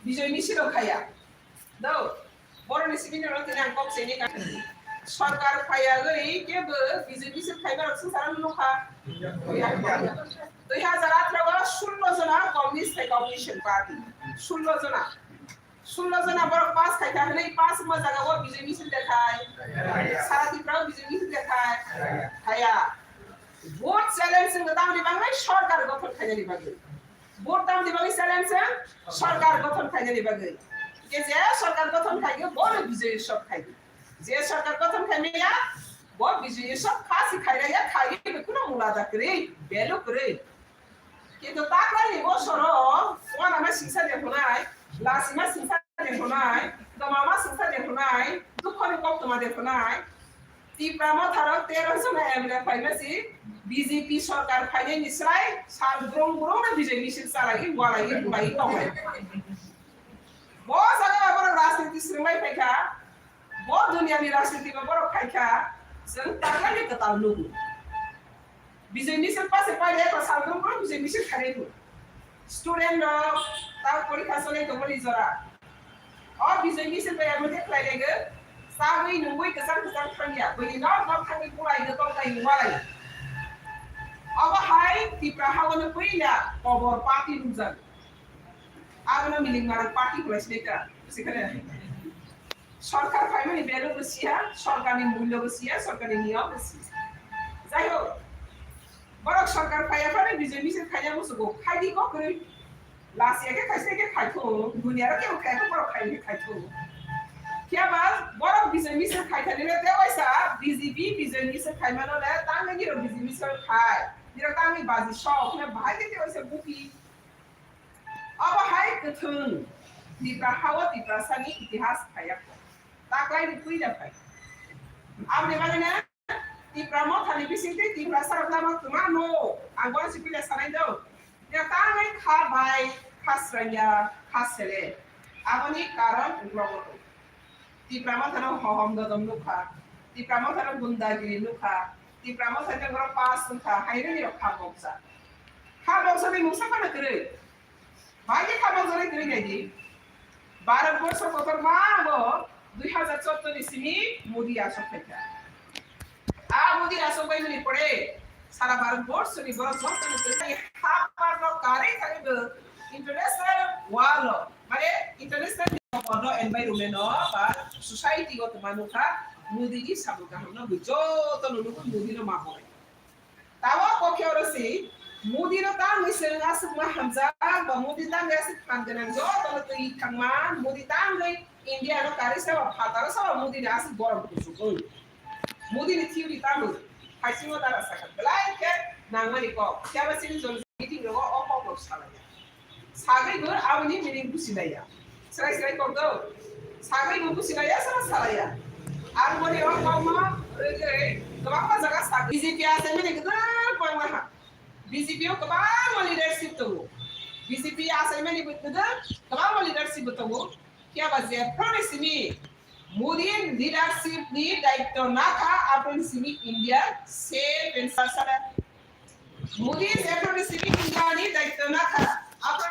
বিজয় মিছিল খায়া দাও বড় সিমিনার তিনি আং কক সেনি কাটি সরকার খায়া গই কেবো বিজয় মিছিল খাইবার সারা লোকা 2018 16 জনা কমিউনিস্ট কমিশন পার্টি 16 জনা 16 জনা বড় পাস খাইতা হলে পাস মজা গো বিজয় মিছিল দেখায় সারা দিপ্রাও বিজয় মিছিল দেখায় খায়া ভোট চ্যালেঞ্জ দাম দি বাংলায় সরকার গঠন খাইনি বাগে ভোট দাম দি বাংলায় চ্যালেঞ্জ সরকার গঠন খাইনি বাগে যে সরকার গঠন খাইগে বড় বিজয় সব খাইগে যে সরকার গঠন খাইমেয়া বড় বিজয় সব খাসি খাইরা খাইগে কোনো মুলাদা করে বেলো করে কিন্তু তাকলাই বছর ওয়ান আমার সিংসা দেখনাই লাসিমা সিংসা দেখনাই দমামা সিংসা দেখনাই দুঃখনি কম তোমা দেখনাই তিপ্রামা থারো 13 জন এমএলএ ফাইনাসি বিজেপি সরকার ফাইনে নিশ্চয় সাল গ্রং গ্রং না বিজয় মিছিল চালাই ওয়ালাই বুলাই কমাই बहुत सारे बड़ा राजनीति श्रृंखला पैका बहुत दुनिया में राजनीति में बड़ा पैका संतान ने कताल लोग विजय मिशन पास पहले तो सालगों को विजय मिशन खड़े थे स्टूडेंट ताऊ परीक्षा सोने तो बोली जरा और विजय मिशन पे हम देख लेंगे सागई नुंगई कसर खंडिया बोली ना खंडी पुराई तो कहीं वाला अब हाई तीव्र हावन पुईला और पार्टी लूजर आगना मिलिंग मारा पार्टी प्रेसिडेंट সেখানে সরকার ফাইমানি বেলো বসিয়া সরকারি মূল্য বসিয়া সরকারি নিয়ম বসিয়া যাই হোক বড় সরকার ফাইয়া ফারে বিজয় মিছিল খাইয়া বসবো খাইদি ক করে লাসিয়াকে খাইছে খাইতো দুনিয়ার কেউ খাইতো বড় খাইনি খাইতো কিবা বড় বিজয় মিছিল খাইতা দিলে দেওয়াইসা বিজেপি বিজয় মিছিল খাইমানলে তাঙ্গে গিরো বিজয় মিছিল খাই দিরা তাঙ্গে বাজি সব না ভাই দিতে হইছে বুকি अब हाय कथन दिप्रा हावा दिप्रा सानी इतिहास खाया ताकलाई रुई दफाय आपने माने ना दिप्रा म थाली बिसिंते दिप्रा सरलामा तुमा नो आगो सिपिले सानाय दो या तांगाय खा बाय खासराया खासले आबनि कारण उग्रमतो दिप्रा म थानो हहम ददम लुखा दिप्रा म थानो गुंडागिरि लुखा दिप्रा म थानो गरा पास लुखा हायरे नि खा बक्सा नि मुसा पाना करे भाई खाना जरे करे गई भारत वर्ष कतर मागो 2014 इस्मी मोदी आसो फेका आ मोदी आसो बाई नि पड़े सारा भारत वर्ष नि बड़ा जोतन ते हापार नो कारे करे इंटरनेशनल वाल माने इंटरनेशनल नो एनवायरनमेंट नो बा सोसाइटी गत मानुखा मोदी जी साबुका हमनो जोतन नु मोदी नो माहो तावा पक्ष रसी मोदी नो तांग मिसल asuk ma hamza ba Modi तांग asuk panganan jo to to ikangman Modi तांग gai india no kari sa phatara sa Modi ne asuk borom kusu Modi ni theory tamu haisimo dara saka blai ke nangmani ko kyaba sin jol meeting ro o ko sala sagai gur awni meeting busilaya sarai ko do sagai gur busilaya sala ya ar mori o ko ma re kaba jaga sa bjp ase mene gda ko ma BJP को कबाल leadership तो BJP Assam में नहीं बता कबाल leadership बताओ क्या वजह promise में Modi leadership नी दायित्व ना था अपन सिमी इंडिया सेफ एंड ससरा मोदी से प्रॉमिस में इंडिया नी दायित्व ना था अपन